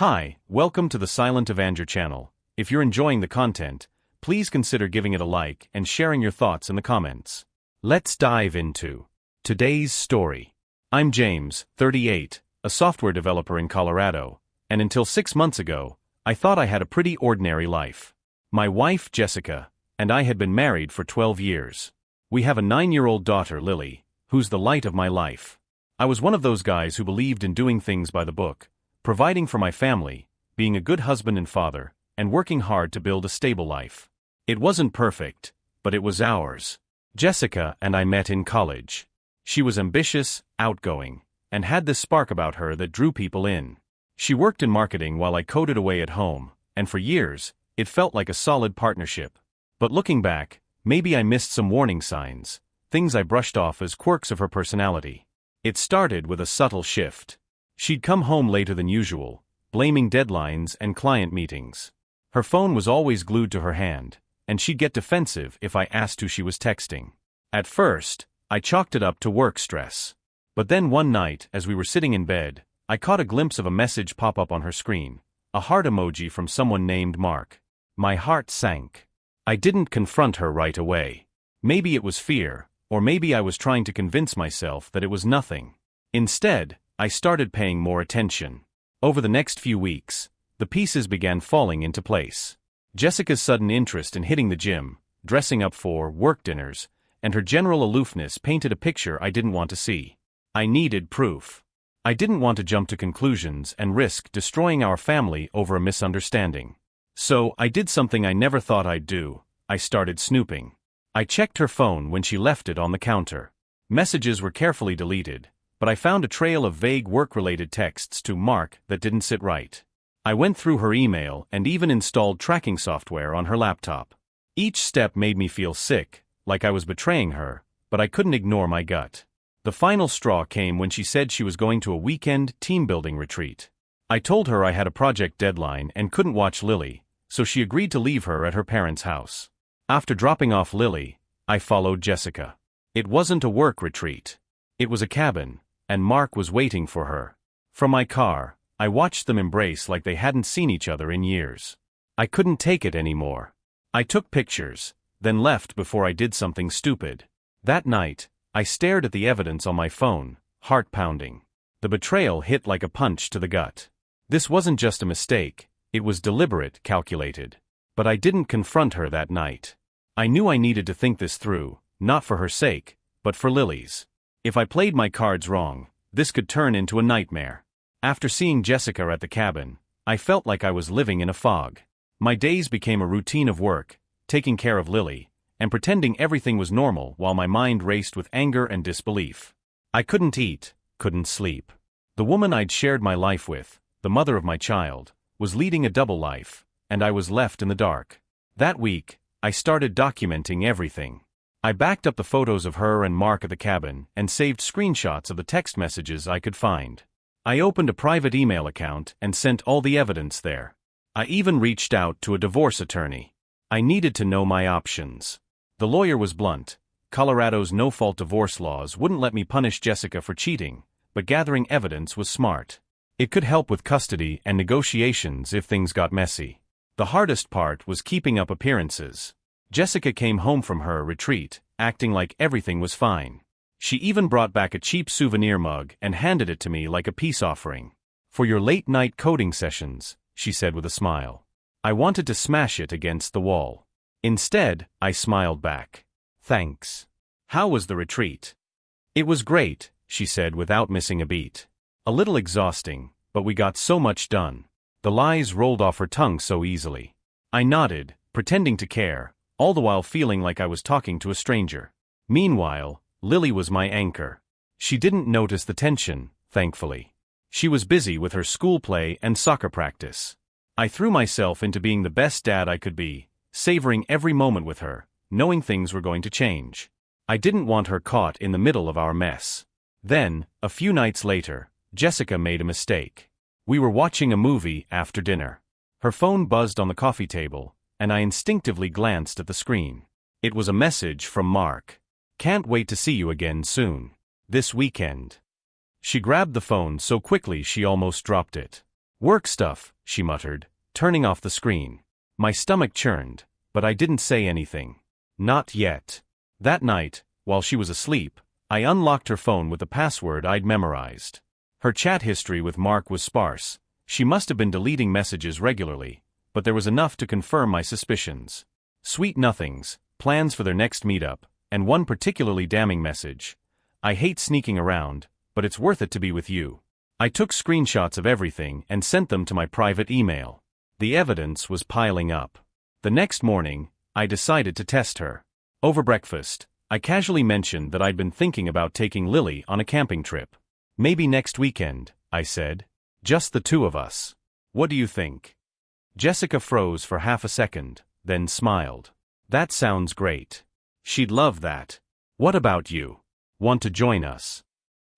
Hi, welcome to the Silent Avenger channel. If you're enjoying the content, please consider giving it a like and sharing your thoughts in the comments. Let's dive into today's story. I'm James, 38, a software developer in Colorado, and until 6 months ago, I thought I had a pretty ordinary life. My wife, Jessica, and I had been married for 12 years. We have a 9-year-old daughter, Lily, who's the light of my life. I was one of those guys who believed in doing things by the book, providing for my family, being a good husband and father, and working hard to build a stable life. It wasn't perfect, but it was ours. Jessica and I met in college. She was ambitious, outgoing, and had this spark about her that drew people in. She worked in marketing while I coded away at home, and for years, it felt like a solid partnership. But looking back, maybe I missed some warning signs, things I brushed off as quirks of her personality. It started with a subtle shift. She'd come home later than usual, blaming deadlines and client meetings. Her phone was always glued to her hand, and she'd get defensive if I asked who she was texting. At first, I chalked it up to work stress. But then one night, as we were sitting in bed, I caught a glimpse of a message pop up on her screen, a heart emoji from someone named Mark. My heart sank. I didn't confront her right away. Maybe it was fear, or maybe I was trying to convince myself that it was nothing. Instead, I started paying more attention. Over the next few weeks, the pieces began falling into place. Jessica's sudden interest in hitting the gym, dressing up for work dinners, and her general aloofness painted a picture I didn't want to see. I needed proof. I didn't want to jump to conclusions and risk destroying our family over a misunderstanding. So I did something I never thought I'd do. I started snooping. I checked her phone when she left it on the counter. Messages were carefully deleted, but I found a trail of vague work-related texts to Mark that didn't sit right. I went through her email and even installed tracking software on her laptop. Each step made me feel sick, like I was betraying her, but I couldn't ignore my gut. The final straw came when she said she was going to a weekend team-building retreat. I told her I had a project deadline and couldn't watch Lily, so she agreed to leave her at her parents' house. After dropping off Lily, I followed Jessica. It wasn't a work retreat. It was a cabin, and Mark was waiting for her. From my car, I watched them embrace like they hadn't seen each other in years. I couldn't take it anymore. I took pictures, then left before I did something stupid. That night, I stared at the evidence on my phone, heart pounding. The betrayal hit like a punch to the gut. This wasn't just a mistake, it was deliberate, calculated. But I didn't confront her that night. I knew I needed to think this through, not for her sake, but for Lily's. If I played my cards wrong, this could turn into a nightmare. After seeing Jessica at the cabin, I felt like I was living in a fog. My days became a routine of work, taking care of Lily, and pretending everything was normal while my mind raced with anger and disbelief. I couldn't eat, couldn't sleep. The woman I'd shared my life with, the mother of my child, was leading a double life, and I was left in the dark. That week, I started documenting everything. I backed up the photos of her and Mark at the cabin and saved screenshots of the text messages I could find. I opened a private email account and sent all the evidence there. I even reached out to a divorce attorney. I needed to know my options. The lawyer was blunt. Colorado's no-fault divorce laws wouldn't let me punish Jessica for cheating, but gathering evidence was smart. It could help with custody and negotiations if things got messy. The hardest part was keeping up appearances. Jessica came home from her retreat, acting like everything was fine. She even brought back a cheap souvenir mug and handed it to me like a peace offering. For your late-night coding sessions, she said with a smile. I wanted to smash it against the wall. Instead, I smiled back. Thanks. How was the retreat? It was great, she said without missing a beat. A little exhausting, but we got so much done. The lies rolled off her tongue so easily. I nodded, pretending to care, all the while feeling like I was talking to a stranger. Meanwhile, Lily was my anchor. She didn't notice the tension, thankfully. She was busy with her school play and soccer practice. I threw myself into being the best dad I could be, savoring every moment with her, knowing things were going to change. I didn't want her caught in the middle of our mess. Then, a few nights later, Jessica made a mistake. We were watching a movie after dinner. Her phone buzzed on the coffee table, and I instinctively glanced at the screen. It was a message from Mark. Can't wait to see you again soon. This weekend. She grabbed the phone so quickly she almost dropped it. Work stuff, she muttered, turning off the screen. My stomach churned, but I didn't say anything. Not yet. That night, while she was asleep, I unlocked her phone with the password I'd memorized. Her chat history with Mark was sparse. She must have been deleting messages regularly, but there was enough to confirm my suspicions. Sweet nothings, plans for their next meetup, and one particularly damning message. I hate sneaking around, but it's worth it to be with you. I took screenshots of everything and sent them to my private email. The evidence was piling up. The next morning, I decided to test her. Over breakfast, I casually mentioned that I'd been thinking about taking Lily on a camping trip. Maybe next weekend, I said. Just the two of us. What do you think? Jessica froze for half a second, then smiled. That sounds great. She'd love that. What about you? Want to join us?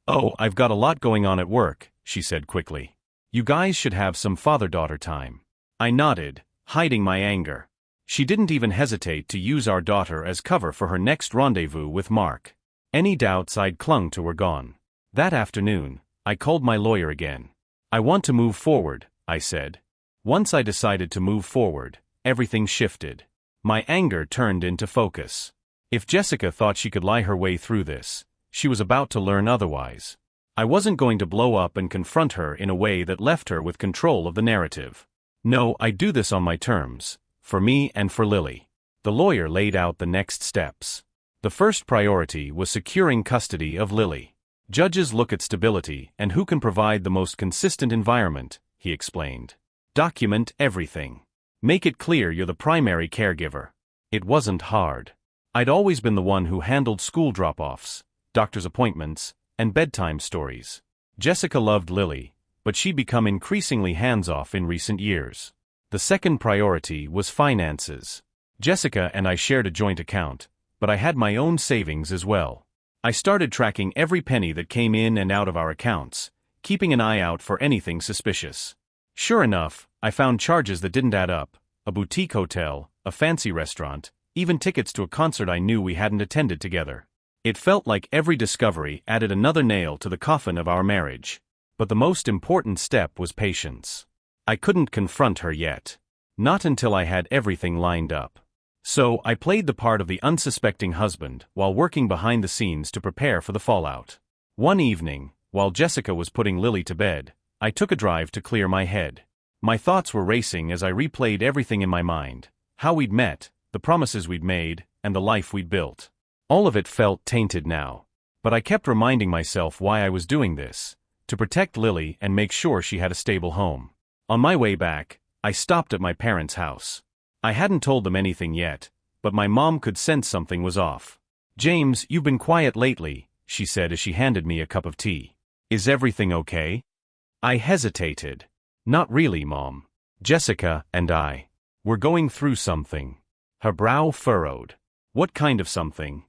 Oh, I've got a lot going on at work, she said quickly. You guys should have some father-daughter time. I nodded, hiding my anger. She didn't even hesitate to use our daughter as cover for her next rendezvous with Mark. Any doubts I'd clung to were gone. That afternoon, I called my lawyer again. I want to move forward, I said. Once I decided to move forward, everything shifted. My anger turned into focus. If Jessica thought she could lie her way through this, she was about to learn otherwise. I wasn't going to blow up and confront her in a way that left her with control of the narrative. No, I'd do this on my terms, for me and for Lily. The lawyer laid out the next steps. The first priority was securing custody of Lily. Judges look at stability and who can provide the most consistent environment, he explained. Document everything. Make it clear you're the primary caregiver. It wasn't hard. I'd always been the one who handled school drop-offs, doctor's appointments, and bedtime stories. Jessica loved Lily, but she'd become increasingly hands-off in recent years. The second priority was finances. Jessica and I shared a joint account, but I had my own savings as well. I started tracking every penny that came in and out of our accounts, keeping an eye out for anything suspicious. Sure enough, I found charges that didn't add up: a boutique hotel, a fancy restaurant, even tickets to a concert I knew we hadn't attended together. It felt like every discovery added another nail to the coffin of our marriage. But the most important step was patience. I couldn't confront her yet. Not until I had everything lined up. So I played the part of the unsuspecting husband while working behind the scenes to prepare for the fallout. One evening, while Jessica was putting Lily to bed, I took a drive to clear my head. My thoughts were racing as I replayed everything in my mind: how we'd met, the promises we'd made, and the life we'd built. All of it felt tainted now. But I kept reminding myself why I was doing this: to protect Lily and make sure she had a stable home. On my way back, I stopped at my parents' house. I hadn't told them anything yet, but my mom could sense something was off. "James, you've been quiet lately," she said as she handed me a cup of tea. "Is everything okay?" I hesitated. "Not really, Mom. Jessica and I, we're going through something." Her brow furrowed. "What kind of something?"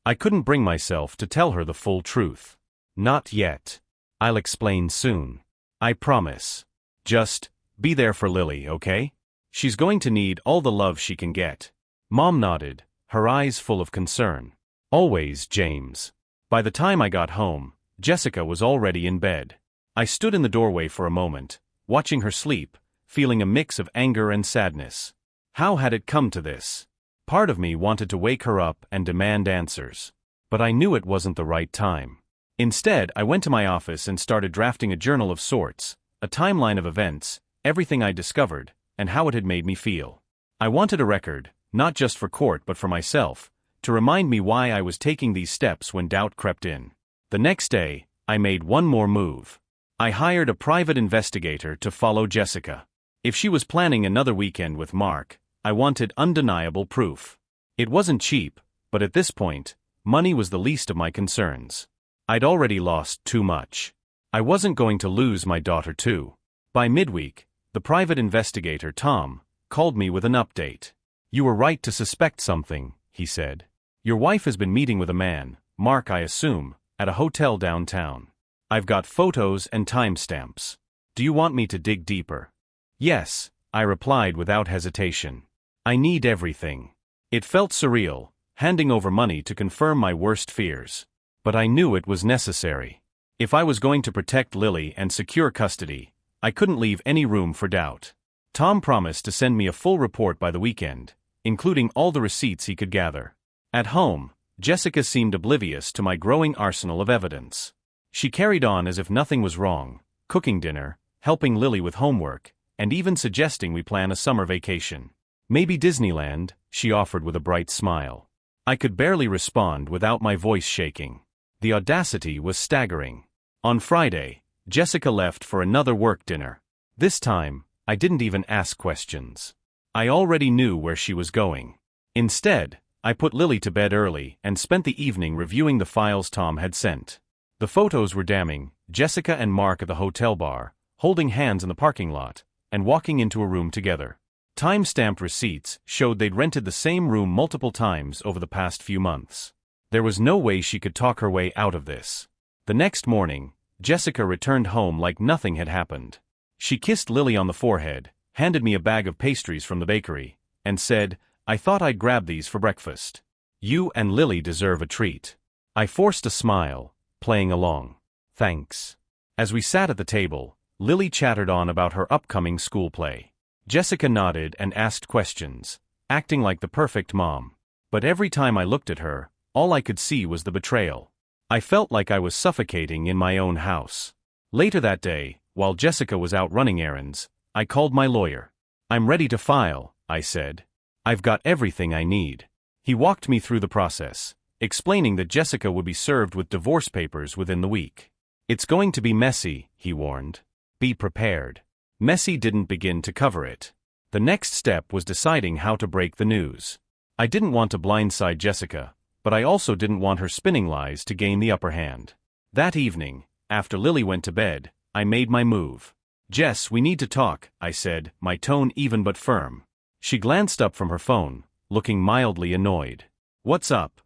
I couldn't bring myself to tell her the full truth. "Not yet. I'll explain soon. I promise. Just be there for Lily, okay? She's going to need all the love she can get." Mom nodded, her eyes full of concern. "Always, James." By the time I got home, Jessica was already in bed. I stood in the doorway for a moment, watching her sleep, feeling a mix of anger and sadness. How had it come to this? Part of me wanted to wake her up and demand answers. But I knew it wasn't the right time. Instead, I went to my office and started drafting a journal of sorts, a timeline of events, everything I discovered, and how it had made me feel. I wanted a record, not just for court but for myself, to remind me why I was taking these steps when doubt crept in. The next day, I made one more move. I hired a private investigator to follow Jessica. If she was planning another weekend with Mark, I wanted undeniable proof. It wasn't cheap, but at this point, money was the least of my concerns. I'd already lost too much. I wasn't going to lose my daughter too. By midweek, the private investigator, Tom, called me with an update. "You were right to suspect something," he said. "Your wife has been meeting with a man, Mark I assume, at a hotel downtown. I've got photos and timestamps. Do you want me to dig deeper?" "Yes," I replied without hesitation. "I need everything." It felt surreal, handing over money to confirm my worst fears. But I knew it was necessary. If I was going to protect Lily and secure custody, I couldn't leave any room for doubt. Tom promised to send me a full report by the weekend, including all the receipts he could gather. At home, Jessica seemed oblivious to my growing arsenal of evidence. She carried on as if nothing was wrong, cooking dinner, helping Lily with homework, and even suggesting we plan a summer vacation. Maybe Disneyland, she offered with a bright smile. I could barely respond without my voice shaking. The audacity was staggering. On Friday, Jessica left for another work dinner. This time, I didn't even ask questions. I already knew where she was going. Instead, I put Lily to bed early and spent the evening reviewing the files Tom had sent. The photos were damning: Jessica and Mark at the hotel bar, holding hands in the parking lot, and walking into a room together. Time-stamped receipts showed they'd rented the same room multiple times over the past few months. There was no way she could talk her way out of this. The next morning, Jessica returned home like nothing had happened. She kissed Lily on the forehead, handed me a bag of pastries from the bakery, and said, "I thought I'd grab these for breakfast. You and Lily deserve a treat." I forced a smile, playing along. "Thanks." As we sat at the table, Lily chattered on about her upcoming school play. Jessica nodded and asked questions, acting like the perfect mom. But every time I looked at her, all I could see was the betrayal. I felt like I was suffocating in my own house. Later that day, while Jessica was out running errands, I called my lawyer. "I'm ready to file," I said. "I've got everything I need." He walked me through the process, explaining that Jessica would be served with divorce papers within the week. "It's going to be messy," he warned. "Be prepared." Messy didn't begin to cover it. The next step was deciding how to break the news. I didn't want to blindside Jessica, but I also didn't want her spinning lies to gain the upper hand. That evening, after Lily went to bed, I made my move. "Jess, we need to talk," I said, my tone even but firm. She glanced up from her phone, looking mildly annoyed. "What's up?"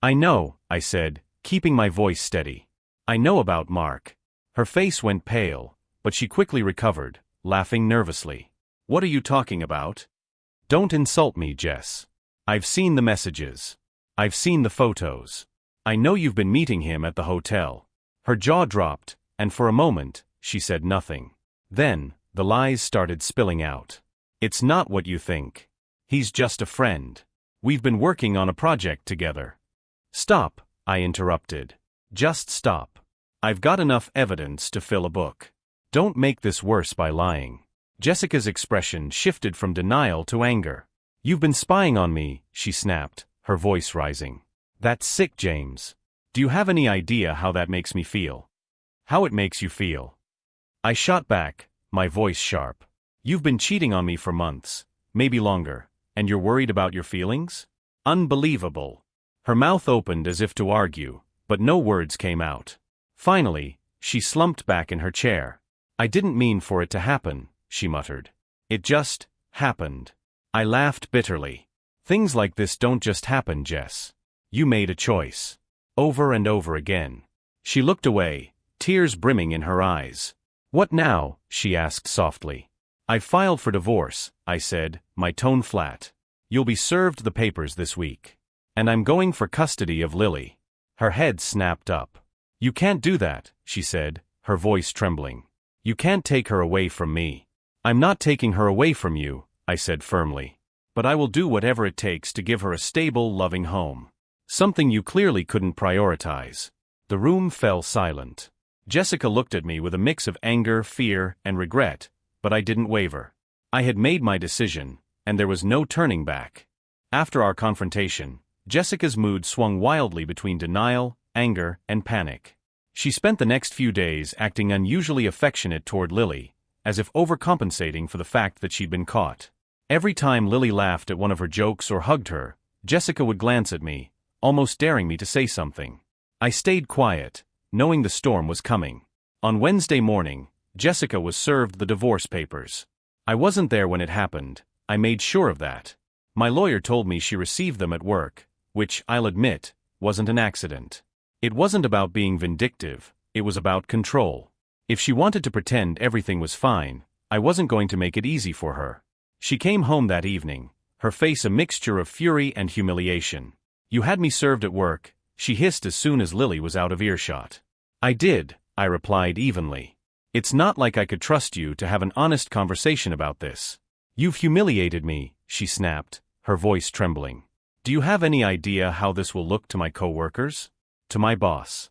"I know," I said, keeping my voice steady. "I know about Mark." Her face went pale, but she quickly recovered, laughing nervously. "What are you talking about?" "Don't insult me, Jess. I've seen the messages. I've seen the photos. I know you've been meeting him at the hotel." Her jaw dropped, and for a moment, she said nothing. Then, the lies started spilling out. "It's not what you think. He's just a friend. We've been working on a project together." "Stop," I interrupted. "Just stop. I've got enough evidence to fill a book. Don't make this worse by lying." Jessica's expression shifted from denial to anger. "You've been spying on me," she snapped, her voice rising. "That's sick, James. Do you have any idea how that makes me feel? How it makes you feel?" I shot back, my voice sharp. "You've been cheating on me for months, maybe longer, and you're worried about your feelings? Unbelievable." Her mouth opened as if to argue, but no words came out. Finally, she slumped back in her chair. "I didn't mean for it to happen," she muttered. "It just happened." I laughed bitterly. "Things like this don't just happen, Jess. You made a choice. Over and over again." She looked away, tears brimming in her eyes. "What now?" she asked softly. "I've filed for divorce," I said, my tone flat. "You'll be served the papers this week. And I'm going for custody of Lily." Her head snapped up. "You can't do that," she said, her voice trembling. "You can't take her away from me." "I'm not taking her away from you," I said firmly. "But I will do whatever it takes to give her a stable, loving home. Something you clearly couldn't prioritize." The room fell silent. Jessica looked at me with a mix of anger, fear, and regret, but I didn't waver. I had made my decision, and there was no turning back. After our confrontation, Jessica's mood swung wildly between denial, anger, and panic. She spent the next few days acting unusually affectionate toward Lily, as if overcompensating for the fact that she'd been caught. Every time Lily laughed at one of her jokes or hugged her, Jessica would glance at me, almost daring me to say something. I stayed quiet, knowing the storm was coming. On Wednesday morning, Jessica was served the divorce papers. I wasn't there when it happened, I made sure of that. My lawyer told me she received them at work, which, I'll admit, wasn't an accident. It wasn't about being vindictive, it was about control. If she wanted to pretend everything was fine, I wasn't going to make it easy for her. She came home that evening, her face a mixture of fury and humiliation. "You had me served at work," she hissed as soon as Lily was out of earshot. "I did," I replied evenly. It's not like I could trust you to have an honest conversation about this. You've humiliated me, she snapped, her voice trembling. Do you have any idea how this will look to my coworkers? To my boss?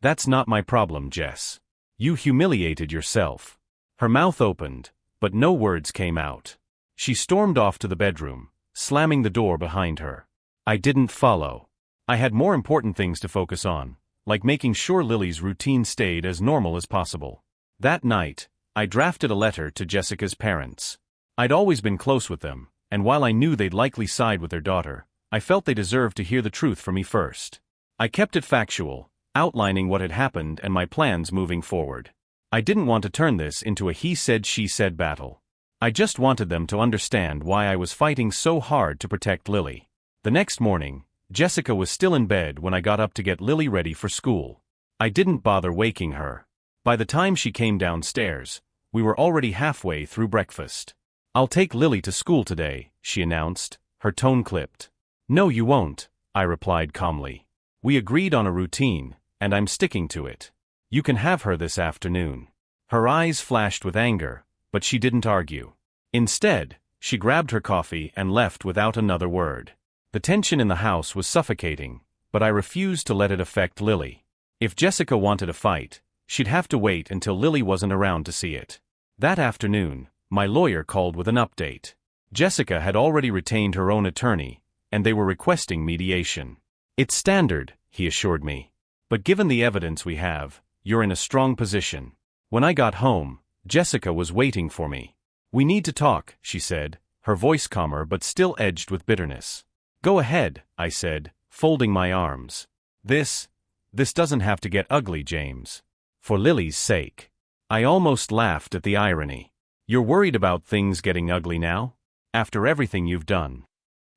That's not my problem, Jess. You humiliated yourself. Her mouth opened, but no words came out. She stormed off to the bedroom, slamming the door behind her. I didn't follow. I had more important things to focus on, like making sure Lily's routine stayed as normal as possible. That night, I drafted a letter to Jessica's parents. I'd always been close with them, and while I knew they'd likely side with their daughter, I felt they deserved to hear the truth from me first. I kept it factual, outlining what had happened and my plans moving forward. I didn't want to turn this into a he-said-she-said battle. I just wanted them to understand why I was fighting so hard to protect Lily. The next morning, Jessica was still in bed when I got up to get Lily ready for school. I didn't bother waking her. By the time she came downstairs, we were already halfway through breakfast. I'll take Lily to school today, she announced, her tone clipped. No, you won't, I replied calmly. We agreed on a routine, and I'm sticking to it. You can have her this afternoon. Her eyes flashed with anger, but she didn't argue. Instead, she grabbed her coffee and left without another word. The tension in the house was suffocating, but I refused to let it affect Lily. If Jessica wanted a fight, she'd have to wait until Lily wasn't around to see it. That afternoon, my lawyer called with an update. Jessica had already retained her own attorney, and they were requesting mediation. It's standard, he assured me. But given the evidence we have, you're in a strong position. When I got home, Jessica was waiting for me. We need to talk, she said, her voice calmer but still edged with bitterness. Go ahead, I said, folding my arms. This doesn't have to get ugly, James. For Lily's sake. I almost laughed at the irony. You're worried about things getting ugly now? After everything you've done.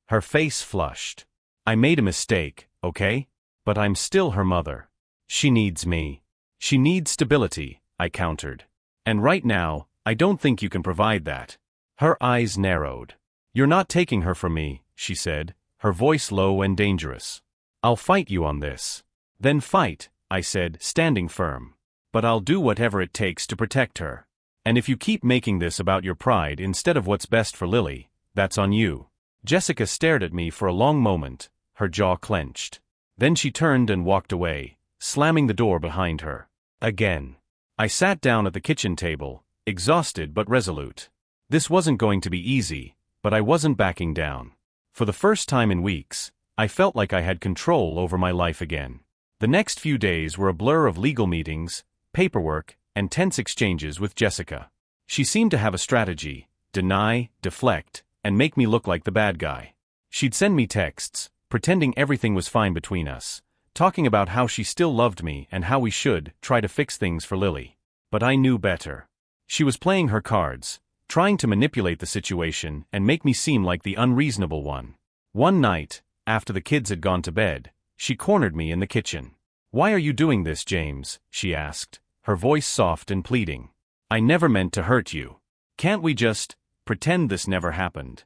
Her face flushed. I made a mistake, okay? But I'm still her mother. She needs me. She needs stability, I countered. And right now, I don't think you can provide that. Her eyes narrowed. You're not taking her from me, she said, her voice low and dangerous. I'll fight you on this. Then fight, I said, standing firm. But I'll do whatever it takes to protect her. And if you keep making this about your pride instead of what's best for Lily, that's on you. Jessica stared at me for a long moment, her jaw clenched. Then she turned and walked away, slamming the door behind her. Again. I sat down at the kitchen table, exhausted but resolute. This wasn't going to be easy, but I wasn't backing down. For the first time in weeks, I felt like I had control over my life again. The next few days were a blur of legal meetings, paperwork, and tense exchanges with Jessica. She seemed to have a strategy: deny, deflect, and make me look like the bad guy. She'd send me texts, pretending everything was fine between us, talking about how she still loved me and how we should try to fix things for Lily. But I knew better. She was playing her cards, trying to manipulate the situation and make me seem like the unreasonable one. One night, after the kids had gone to bed, she cornered me in the kitchen. "Why are you doing this, James?" she asked, her voice soft and pleading. "I never meant to hurt you. Can't we just pretend this never happened?"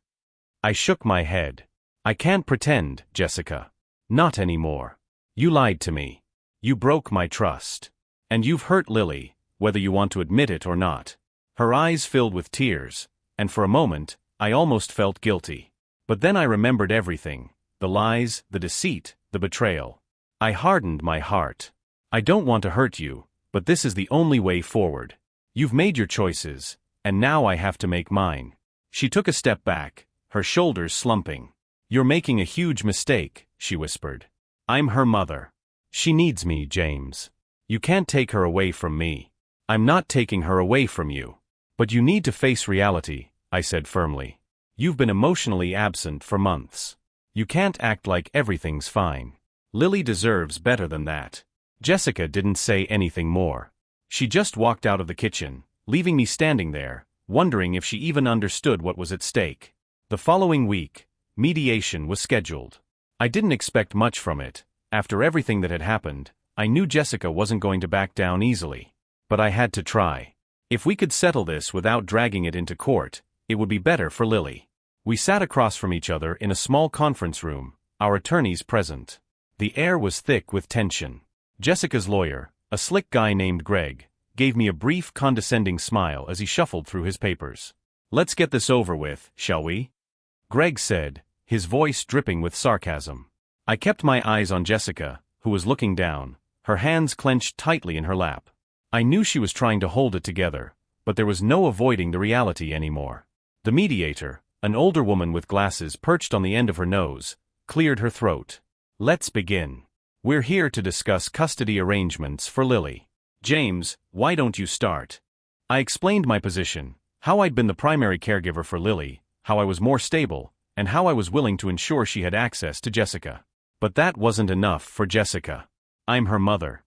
I shook my head. "I can't pretend, Jessica. Not anymore. You lied to me. You broke my trust. And you've hurt Lily, whether you want to admit it or not." Her eyes filled with tears, and for a moment, I almost felt guilty. But then I remembered everything: the lies, the deceit, the betrayal. I hardened my heart. "I don't want to hurt you, but this is the only way forward. You've made your choices, and now I have to make mine." She took a step back, her shoulders slumping. "You're making a huge mistake," she whispered. "I'm her mother. She needs me, James. You can't take her away from me." "I'm not taking her away from you. But you need to face reality," I said firmly. "You've been emotionally absent for months. You can't act like everything's fine. Lily deserves better than that." Jessica didn't say anything more. She just walked out of the kitchen, leaving me standing there, wondering if she even understood what was at stake. The following week, mediation was scheduled. I didn't expect much from it. After everything that had happened, I knew Jessica wasn't going to back down easily. But I had to try. If we could settle this without dragging it into court, it would be better for Lily. We sat across from each other in a small conference room, our attorneys present. The air was thick with tension. Jessica's lawyer, a slick guy named Greg, gave me a brief condescending smile as he shuffled through his papers. "Let's get this over with, shall we?" Greg said, his voice dripping with sarcasm. I kept my eyes on Jessica, who was looking down, her hands clenched tightly in her lap. I knew she was trying to hold it together, but there was no avoiding the reality anymore. The mediator, an older woman with glasses perched on the end of her nose, cleared her throat. "Let's begin. We're here to discuss custody arrangements for Lily. James, why don't you start?" I explained my position, how I'd been the primary caregiver for Lily, how I was more stable, and how I was willing to ensure she had access to Jessica. But that wasn't enough for Jessica. "I'm her mother."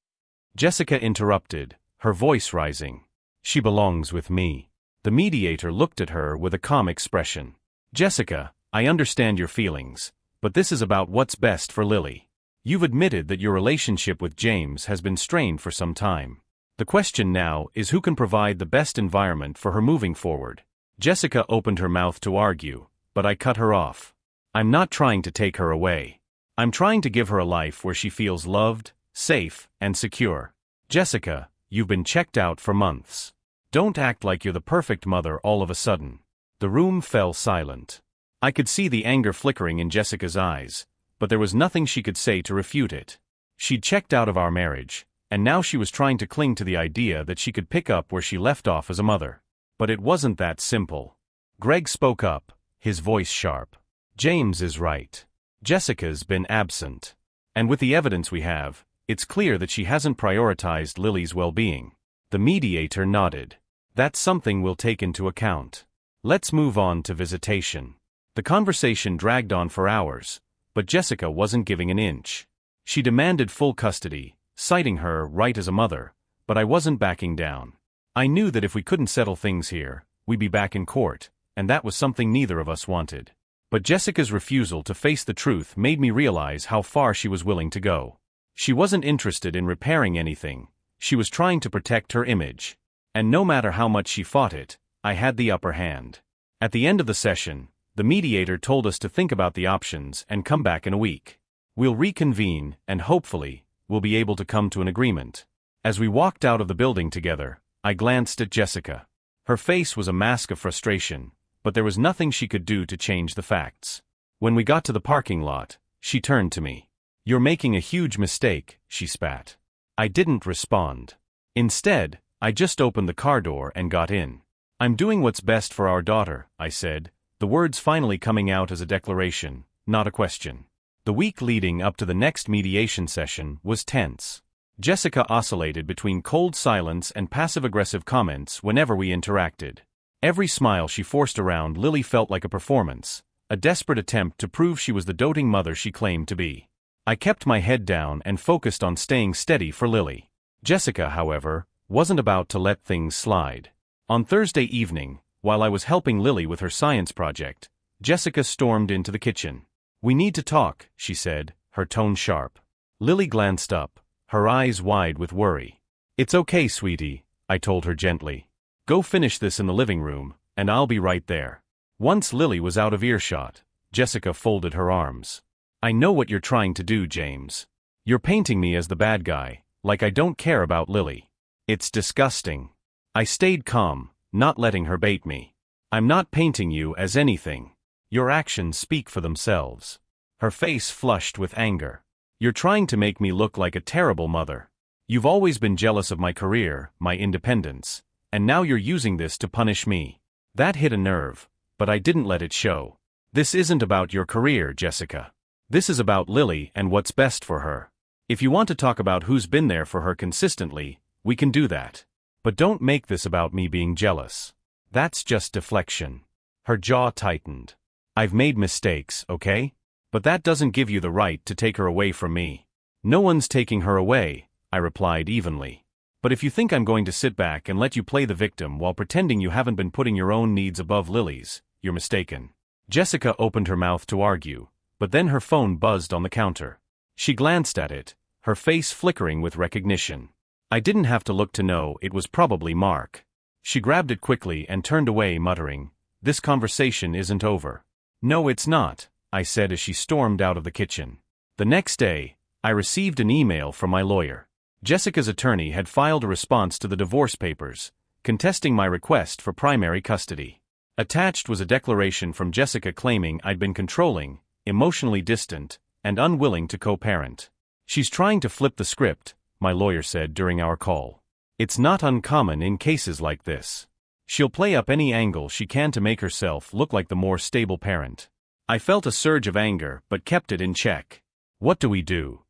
Jessica interrupted, her voice rising. "She belongs with me." The mediator looked at her with a calm expression. "Jessica, I understand your feelings, but this is about what's best for Lily. You've admitted that your relationship with James has been strained for some time. The question now is who can provide the best environment for her moving forward." Jessica opened her mouth to argue, but I cut her off. "I'm not trying to take her away. I'm trying to give her a life where she feels loved, safe, and secure. Jessica, you've been checked out for months. Don't act like you're the perfect mother all of a sudden." The room fell silent. I could see the anger flickering in Jessica's eyes, but there was nothing she could say to refute it. She'd checked out of our marriage, and now she was trying to cling to the idea that she could pick up where she left off as a mother. But it wasn't that simple. Greg spoke up, his voice sharp. "James is right. Jessica's been absent. And with the evidence we have, it's clear that she hasn't prioritized Lily's well-being." The mediator nodded. "That's something we'll take into account. Let's move on to visitation." The conversation dragged on for hours, but Jessica wasn't giving an inch. She demanded full custody, citing her right as a mother, but I wasn't backing down. I knew that if we couldn't settle things here, we'd be back in court, and that was something neither of us wanted. But Jessica's refusal to face the truth made me realize how far she was willing to go. She wasn't interested in repairing anything, she was trying to protect her image. And no matter how much she fought it, I had the upper hand. At the end of the session, the mediator told us to think about the options and come back in a week. We'll reconvene, and hopefully, we'll be able to come to an agreement. As we walked out of the building together, I glanced at Jessica. Her face was a mask of frustration, but there was nothing she could do to change the facts. When we got to the parking lot, she turned to me. "You're making a huge mistake," she spat. I didn't respond. Instead, I just opened the car door and got in. "I'm doing what's best for our daughter," I said, the words finally coming out as a declaration, not a question. The week leading up to the next mediation session was tense. Jessica oscillated between cold silence and passive-aggressive comments whenever we interacted. Every smile she forced around Lily felt like a performance, a desperate attempt to prove she was the doting mother she claimed to be. I kept my head down and focused on staying steady for Lily. Jessica, however, wasn't about to let things slide. On Thursday evening, while I was helping Lily with her science project, Jessica stormed into the kitchen. "We need to talk," she said, her tone sharp. Lily glanced up, her eyes wide with worry. "It's okay, sweetie," I told her gently. "Go finish this in the living room, and I'll be right there." Once Lily was out of earshot, Jessica folded her arms. "I know what you're trying to do, James. You're painting me as the bad guy, like I don't care about Lily. It's disgusting." I stayed calm, not letting her bait me. "I'm not painting you as anything. Your actions speak for themselves." Her face flushed with anger. "You're trying to make me look like a terrible mother. You've always been jealous of my career, my independence, and now you're using this to punish me." That hit a nerve, but I didn't let it show. "This isn't about your career, Jessica. This is about Lily and what's best for her. If you want to talk about who's been there for her consistently, we can do that. But don't make this about me being jealous. That's just deflection." Her jaw tightened. "I've made mistakes, okay? But that doesn't give you the right to take her away from me." "No one's taking her away," I replied evenly. "But if you think I'm going to sit back and let you play the victim while pretending you haven't been putting your own needs above Lily's, you're mistaken." Jessica opened her mouth to argue, but then her phone buzzed on the counter. She glanced at it, her face flickering with recognition. I didn't have to look to know it was probably Mark. She grabbed it quickly and turned away, muttering, "This conversation isn't over." "No, it's not," I said as she stormed out of the kitchen. The next day, I received an email from my lawyer. Jessica's attorney had filed a response to the divorce papers, contesting my request for primary custody. Attached was a declaration from Jessica claiming I'd been controlling, emotionally distant, and unwilling to co-parent. "She's trying to flip the script," my lawyer said during our call. "It's not uncommon in cases like this. She'll play up any angle she can to make herself look like the more stable parent." I felt a surge of anger but kept it in check. "What do we do?"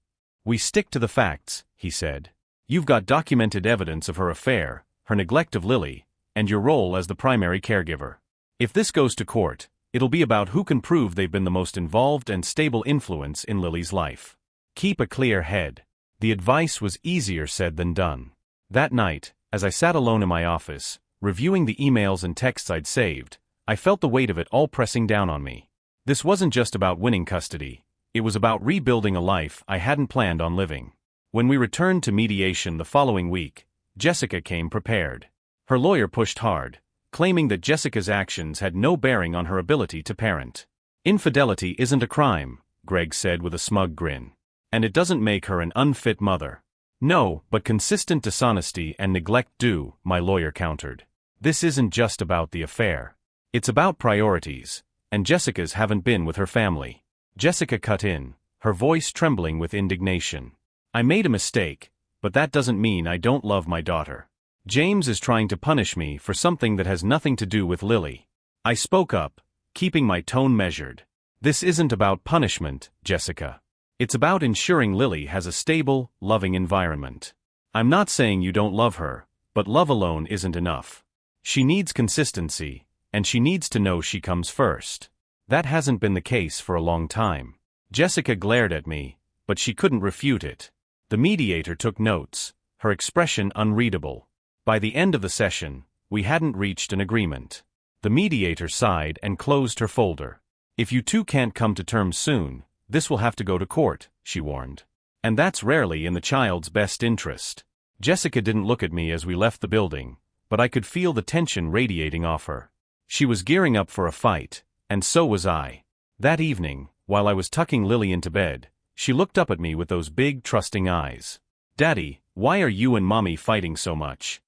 "We stick to the facts," he said. "You've got documented evidence of her affair, her neglect of Lily, and your role as the primary caregiver. If this goes to court, it'll be about who can prove they've been the most involved and stable influence in Lily's life. Keep a clear head." The advice was easier said than done. That night, as I sat alone in my office, reviewing the emails and texts I'd saved, I felt the weight of it all pressing down on me. This wasn't just about winning custody, it was about rebuilding a life I hadn't planned on living. When we returned to mediation the following week, Jessica came prepared. Her lawyer pushed hard, claiming that Jessica's actions had no bearing on her ability to parent. "Infidelity isn't a crime," Greg said with a smug grin. "And it doesn't make her an unfit mother." "No, but consistent dishonesty and neglect do," my lawyer countered. "This isn't just about the affair. It's about priorities, and Jessica's haven't been with her family." Jessica cut in, her voice trembling with indignation. "I made a mistake, but that doesn't mean I don't love my daughter. James is trying to punish me for something that has nothing to do with Lily." I spoke up, keeping my tone measured. "This isn't about punishment, Jessica. It's about ensuring Lily has a stable, loving environment. I'm not saying you don't love her, but love alone isn't enough. She needs consistency, and she needs to know she comes first. That hasn't been the case for a long time." Jessica glared at me, but she couldn't refute it. The mediator took notes, her expression unreadable. By the end of the session, we hadn't reached an agreement. The mediator sighed and closed her folder. "If you two can't come to terms soon, this will have to go to court," she warned. "And that's rarely in the child's best interest." Jessica didn't look at me as we left the building, but I could feel the tension radiating off her. She was gearing up for a fight, and so was I. That evening, while I was tucking Lily into bed, she looked up at me with those big, trusting eyes. "Daddy, why are you and Mommy fighting so much?"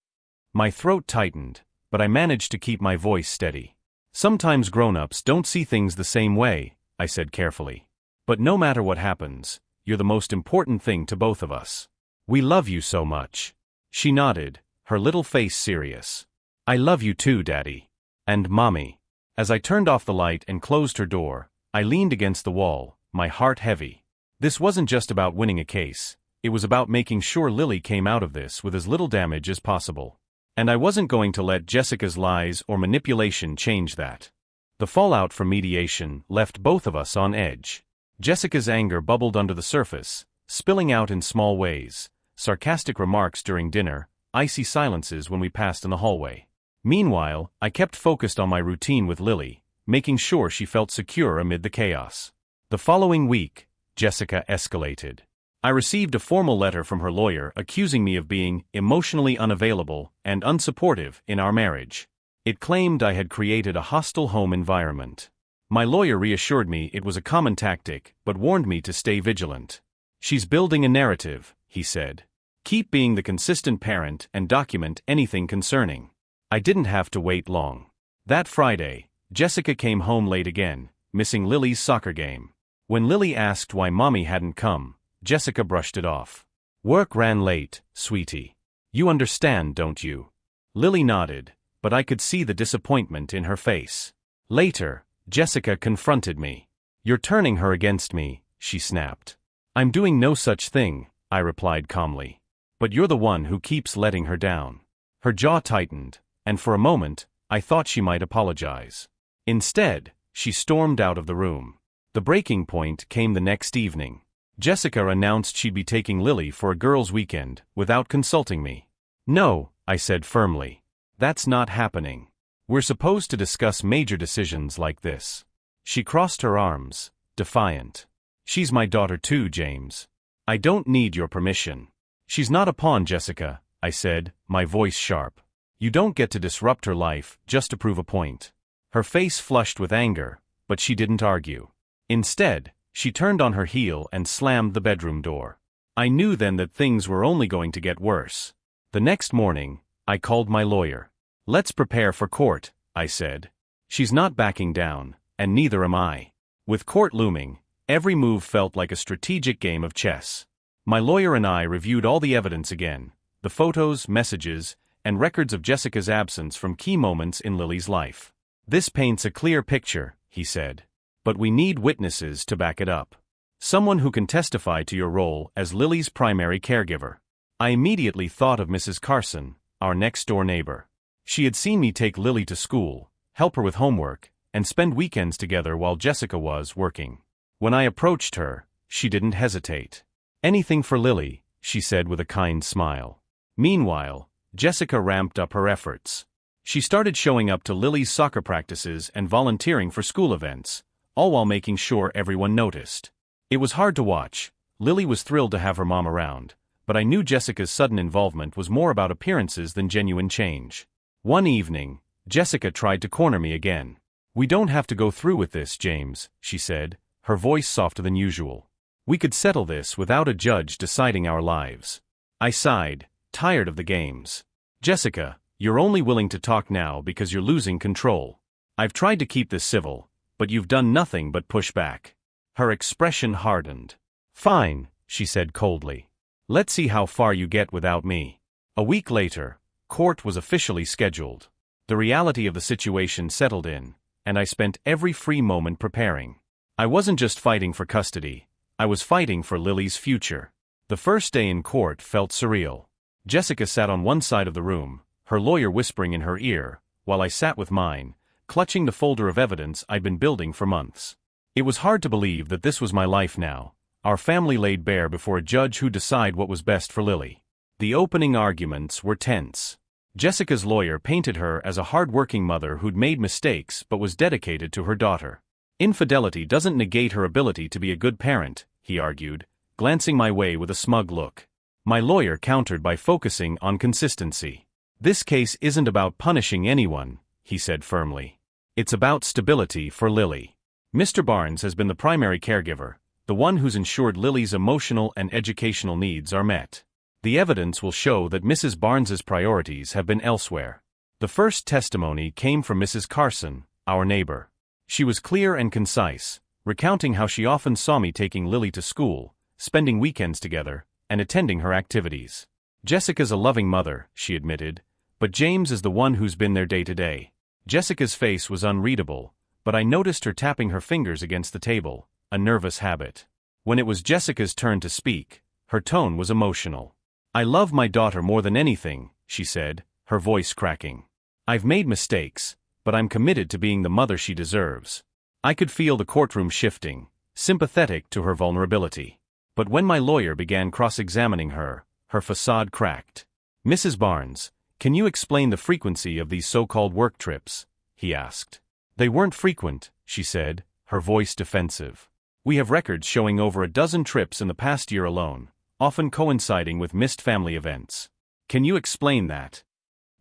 My throat tightened, but I managed to keep my voice steady. "Sometimes grown-ups don't see things the same way," I said carefully. "But no matter what happens, you're the most important thing to both of us. We love you so much." She nodded, her little face serious. "I love you too, Daddy. And Mommy." As I turned off the light and closed her door, I leaned against the wall, my heart heavy. This wasn't just about winning a case, it was about making sure Lily came out of this with as little damage as possible. And I wasn't going to let Jessica's lies or manipulation change that. The fallout from mediation left both of us on edge. Jessica's anger bubbled under the surface, spilling out in small ways, sarcastic remarks during dinner, icy silences when we passed in the hallway. Meanwhile, I kept focused on my routine with Lily, making sure she felt secure amid the chaos. The following week, Jessica escalated. I received a formal letter from her lawyer accusing me of being emotionally unavailable and unsupportive in our marriage. It claimed I had created a hostile home environment. My lawyer reassured me it was a common tactic, but warned me to stay vigilant. "She's building a narrative," he said. "Keep being the consistent parent and document anything concerning." I didn't have to wait long. That Friday, Jessica came home late again, missing Lily's soccer game. When Lily asked why Mommy hadn't come, Jessica brushed it off. "Work ran late, sweetie. You understand, don't you?" Lily nodded, but I could see the disappointment in her face. Later, Jessica confronted me. "You're turning her against me," she snapped. "I'm doing no such thing," I replied calmly. "But you're the one who keeps letting her down." Her jaw tightened, and for a moment, I thought she might apologize. Instead, she stormed out of the room. The breaking point came the next evening. Jessica announced she'd be taking Lily for a girls' weekend, without consulting me. "No," I said firmly. "That's not happening. We're supposed to discuss major decisions like this." She crossed her arms, defiant. "She's my daughter too, James. I don't need your permission." "She's not a pawn, Jessica," I said, my voice sharp. "You don't get to disrupt her life just to prove a point." Her face flushed with anger, but she didn't argue. Instead, she turned on her heel and slammed the bedroom door. I knew then that things were only going to get worse. The next morning, I called my lawyer. "Let's prepare for court," I said. "She's not backing down, and neither am I." With court looming, every move felt like a strategic game of chess. My lawyer and I reviewed all the evidence again, the photos, messages, and records of Jessica's absence from key moments in Lily's life. "This paints a clear picture," he said. "But we need witnesses to back it up. Someone who can testify to your role as Lily's primary caregiver." I immediately thought of Mrs. Carson, our next-door neighbor. She had seen me take Lily to school, help her with homework, and spend weekends together while Jessica was working. When I approached her, she didn't hesitate. "Anything for Lily," she said with a kind smile. Meanwhile, Jessica ramped up her efforts. She started showing up to Lily's soccer practices and volunteering for school events, all while making sure everyone noticed. It was hard to watch. Lily was thrilled to have her mom around, but I knew Jessica's sudden involvement was more about appearances than genuine change. One evening, Jessica tried to corner me again. "We don't have to go through with this, James," she said, her voice softer than usual. "We could settle this without a judge deciding our lives." I sighed, tired of the games. "Jessica, you're only willing to talk now because you're losing control. I've tried to keep this civil, but you've done nothing but push back." Her expression hardened. "Fine," she said coldly. "Let's see how far you get without me." A week later, court was officially scheduled. The reality of the situation settled in, and I spent every free moment preparing. I wasn't just fighting for custody, I was fighting for Lily's future. The first day in court felt surreal. Jessica sat on one side of the room, her lawyer whispering in her ear, while I sat with mine, clutching the folder of evidence I'd been building for months. It was hard to believe that this was my life now, our family laid bare before a judge who'd decide what was best for Lily. The opening arguments were tense. Jessica's lawyer painted her as a hard-working mother who'd made mistakes but was dedicated to her daughter. "Infidelity doesn't negate her ability to be a good parent," he argued, glancing my way with a smug look. My lawyer countered by focusing on consistency. "This case isn't about punishing anyone," he said firmly. "It's about stability for Lily. Mr. Barnes has been the primary caregiver, the one who's ensured Lily's emotional and educational needs are met. The evidence will show that Mrs. Barnes's priorities have been elsewhere." The first testimony came from Mrs. Carson, our neighbor. She was clear and concise, recounting how she often saw me taking Lily to school, spending weekends together, and attending her activities. "Jessica's a loving mother," she admitted, "but James is the one who's been there day to day." Jessica's face was unreadable, but I noticed her tapping her fingers against the table, a nervous habit. When it was Jessica's turn to speak, her tone was emotional. "I love my daughter more than anything," she said, her voice cracking. "I've made mistakes, but I'm committed to being the mother she deserves." I could feel the courtroom shifting, sympathetic to her vulnerability. But when my lawyer began cross-examining her, her facade cracked. "Mrs. Barnes, can you explain the frequency of these so-called work trips?" he asked. "They weren't frequent," she said, her voice defensive. "We have records showing over a dozen trips in the past year alone, often coinciding with missed family events. Can you explain that?"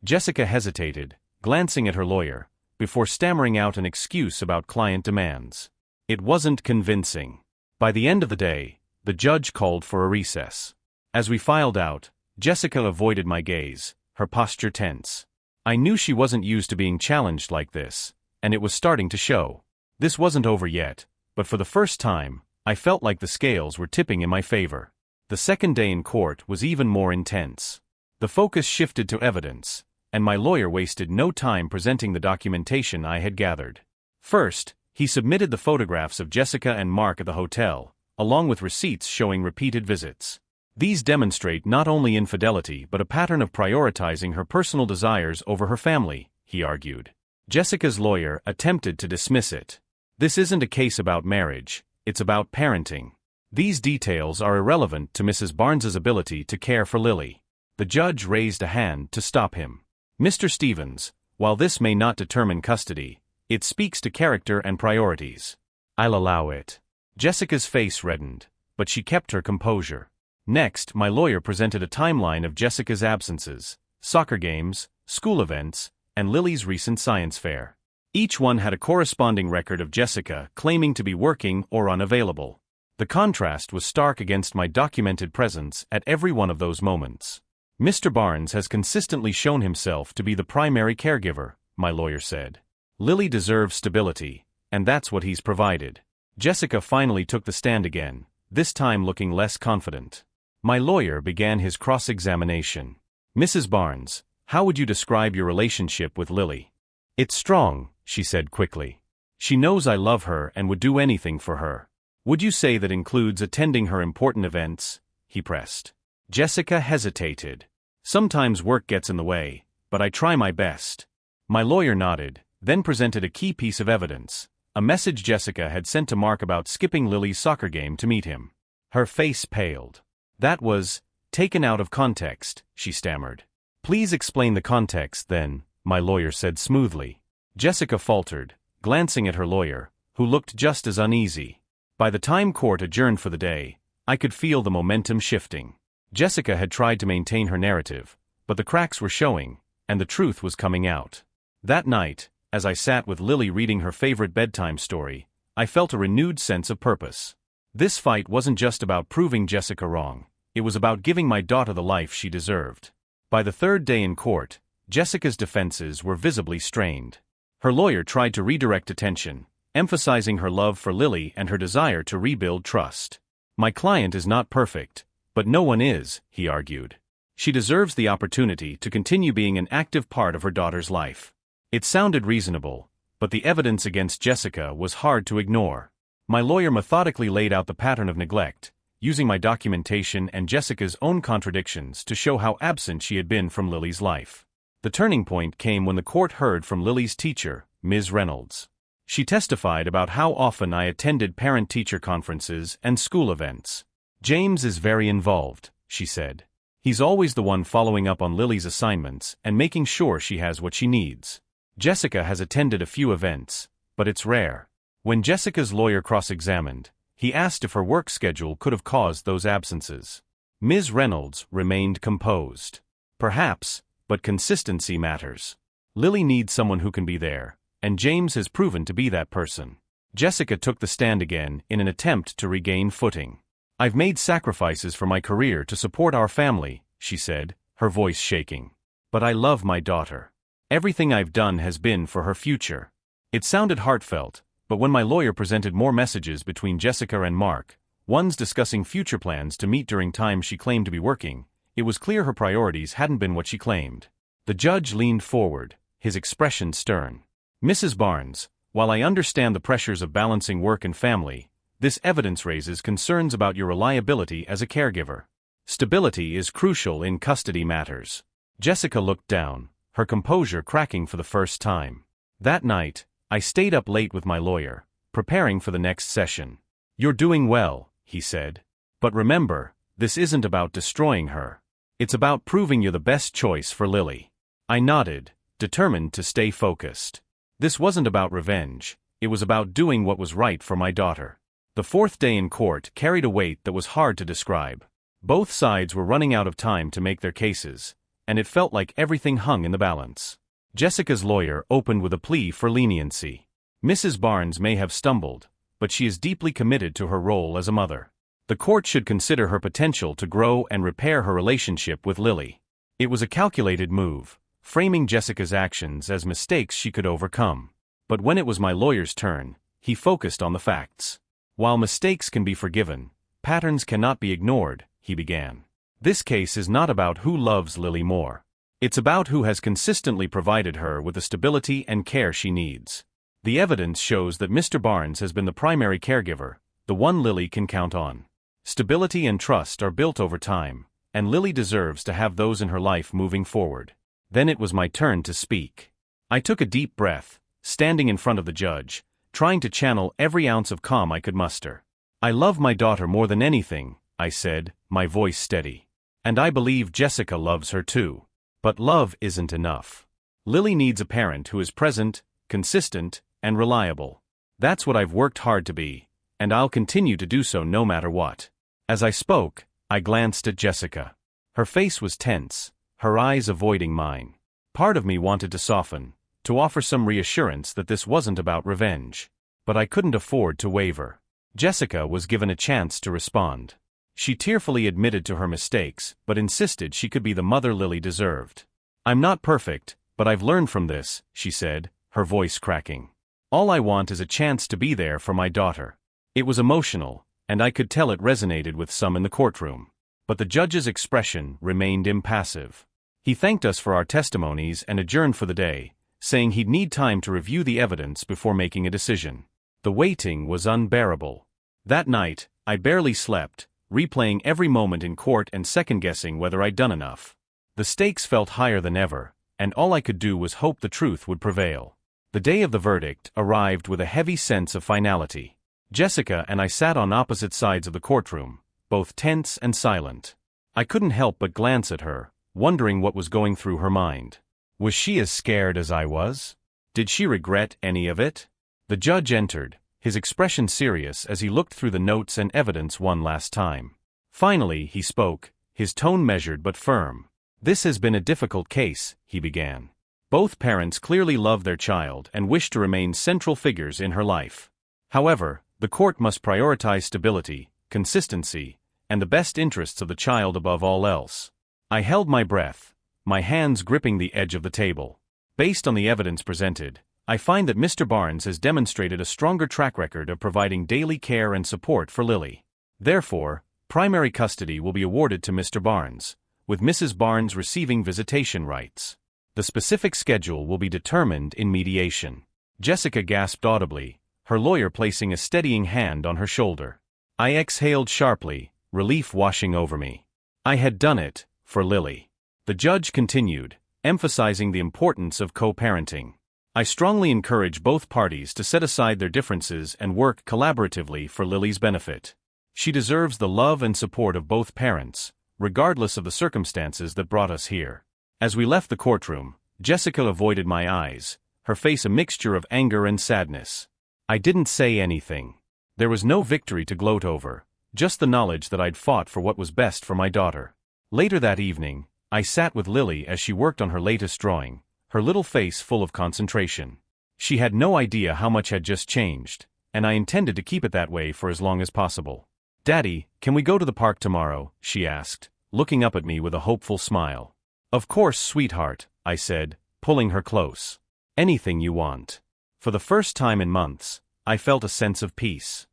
Jessica hesitated, glancing at her lawyer, before stammering out an excuse about client demands. It wasn't convincing. By the end of the day, the judge called for a recess. As we filed out, Jessica avoided my gaze, her posture tense. I knew she wasn't used to being challenged like this, and it was starting to show. This wasn't over yet, but for the first time, I felt like the scales were tipping in my favor. The second day in court was even more intense. The focus shifted to evidence, and my lawyer wasted no time presenting the documentation I had gathered. First, he submitted the photographs of Jessica and Mark at the hotel, along with receipts showing repeated visits. These demonstrate not only infidelity but a pattern of prioritizing her personal desires over her family, he argued. Jessica's lawyer attempted to dismiss it. "This isn't a case about marriage, it's about parenting. These details are irrelevant to Mrs. Barnes's ability to care for Lily." The judge raised a hand to stop him. "Mr. Stevens, while this may not determine custody, it speaks to character and priorities. I'll allow it." Jessica's face reddened, but she kept her composure. Next, my lawyer presented a timeline of Jessica's absences, soccer games, school events, and Lily's recent science fair. Each one had a corresponding record of Jessica claiming to be working or unavailable. The contrast was stark against my documented presence at every one of those moments. Mr. Barnes has consistently shown himself to be the primary caregiver, my lawyer said. Lily deserves stability, and that's what he's provided. Jessica finally took the stand again, this time looking less confident. My lawyer began his cross-examination. Mrs. Barnes, how would you describe your relationship with Lily? It's strong, she said quickly. She knows I love her and would do anything for her. Would you say that includes attending her important events? He pressed. Jessica hesitated. Sometimes work gets in the way, but I try my best. My lawyer nodded, then presented a key piece of evidence, a message Jessica had sent to Mark about skipping Lily's soccer game to meet him. Her face paled. That was taken out of context, she stammered. Please explain the context then, my lawyer said smoothly. Jessica faltered, glancing at her lawyer, who looked just as uneasy. By the time court adjourned for the day, I could feel the momentum shifting. Jessica had tried to maintain her narrative, but the cracks were showing, and the truth was coming out. That night, as I sat with Lily reading her favorite bedtime story, I felt a renewed sense of purpose. This fight wasn't just about proving Jessica wrong, it was about giving my daughter the life she deserved. By the third day in court, Jessica's defenses were visibly strained. Her lawyer tried to redirect attention, emphasizing her love for Lily and her desire to rebuild trust. My client is not perfect, but no one is, he argued. She deserves the opportunity to continue being an active part of her daughter's life. It sounded reasonable, but the evidence against Jessica was hard to ignore. My lawyer methodically laid out the pattern of neglect, using my documentation and Jessica's own contradictions to show how absent she had been from Lily's life. The turning point came when the court heard from Lily's teacher, Ms. Reynolds. She testified about how often I attended parent-teacher conferences and school events. James is very involved, she said. He's always the one following up on Lily's assignments and making sure she has what she needs. Jessica has attended a few events, but it's rare. When Jessica's lawyer cross-examined, he asked if her work schedule could have caused those absences. Ms. Reynolds remained composed. Perhaps, but consistency matters. Lily needs someone who can be there, and James has proven to be that person. Jessica took the stand again in an attempt to regain footing. I've made sacrifices for my career to support our family, she said, her voice shaking. But I love my daughter. Everything I've done has been for her future. It sounded heartfelt, but when my lawyer presented more messages between Jessica and Mark, one's discussing future plans to meet during time she claimed to be working, it was clear her priorities hadn't been what she claimed. The judge leaned forward, his expression stern. Mrs. Barnes, while I understand the pressures of balancing work and family, this evidence raises concerns about your reliability as a caregiver. Stability is crucial in custody matters. Jessica looked down, her composure cracking for the first time. That night, I stayed up late with my lawyer, preparing for the next session. You're doing well, he said. But remember, this isn't about destroying her. It's about proving you're the best choice for Lily. I nodded, determined to stay focused. This wasn't about revenge, it was about doing what was right for my daughter. The fourth day in court carried a weight that was hard to describe. Both sides were running out of time to make their cases, and it felt like everything hung in the balance. Jessica's lawyer opened with a plea for leniency. Mrs. Barnes may have stumbled, but she is deeply committed to her role as a mother. The court should consider her potential to grow and repair her relationship with Lily. It was a calculated move, framing Jessica's actions as mistakes she could overcome. But when it was my lawyer's turn, he focused on the facts. While mistakes can be forgiven, patterns cannot be ignored, he began. This case is not about who loves Lily more. It's about who has consistently provided her with the stability and care she needs. The evidence shows that Mr. Barnes has been the primary caregiver, the one Lily can count on. Stability and trust are built over time, and Lily deserves to have those in her life moving forward. Then it was my turn to speak. I took a deep breath, standing in front of the judge, trying to channel every ounce of calm I could muster. I love my daughter more than anything, I said, my voice steady. And I believe Jessica loves her too. But love isn't enough. Lily needs a parent who is present, consistent, and reliable. That's what I've worked hard to be, and I'll continue to do so no matter what. As I spoke, I glanced at Jessica. Her face was tense, her eyes avoiding mine. Part of me wanted to soften, to offer some reassurance that this wasn't about revenge. But I couldn't afford to waver. Jessica was given a chance to respond. She tearfully admitted to her mistakes, but insisted she could be the mother Lily deserved. "I'm not perfect, but I've learned from this," she said, her voice cracking. "All I want is a chance to be there for my daughter." It was emotional, and I could tell it resonated with some in the courtroom. But the judge's expression remained impassive. He thanked us for our testimonies and adjourned for the day, saying he'd need time to review the evidence before making a decision. The waiting was unbearable. That night, I barely slept, replaying every moment in court and second-guessing whether I'd done enough. The stakes felt higher than ever, and all I could do was hope the truth would prevail. The day of the verdict arrived with a heavy sense of finality. Jessica and I sat on opposite sides of the courtroom, both tense and silent. I couldn't help but glance at her, wondering what was going through her mind. Was she as scared as I was? Did she regret any of it? The judge entered, his expression serious as he looked through the notes and evidence one last time. Finally, he spoke, his tone measured but firm. "This has been a difficult case," he began. "Both parents clearly love their child and wish to remain central figures in her life. However, the court must prioritize stability, consistency, and the best interests of the child above all else." I held my breath, my hands gripping the edge of the table. Based on the evidence presented, I find that Mr. Barnes has demonstrated a stronger track record of providing daily care and support for Lily. Therefore, primary custody will be awarded to Mr. Barnes, with Mrs. Barnes receiving visitation rights. The specific schedule will be determined in mediation. Jessica gasped audibly, her lawyer placing a steadying hand on her shoulder. I exhaled sharply, relief washing over me. I had done it, for Lily. The judge continued, emphasizing the importance of co-parenting. "I strongly encourage both parties to set aside their differences and work collaboratively for Lily's benefit. She deserves the love and support of both parents, regardless of the circumstances that brought us here." As we left the courtroom, Jessica avoided my eyes, her face a mixture of anger and sadness. I didn't say anything. There was no victory to gloat over, just the knowledge that I'd fought for what was best for my daughter. Later that evening, I sat with Lily as she worked on her latest drawing, her little face full of concentration. She had no idea how much had just changed, and I intended to keep it that way for as long as possible. "Daddy, can we go to the park tomorrow?" she asked, looking up at me with a hopeful smile. "Of course, sweetheart," I said, pulling her close. "Anything you want." For the first time in months, I felt a sense of peace.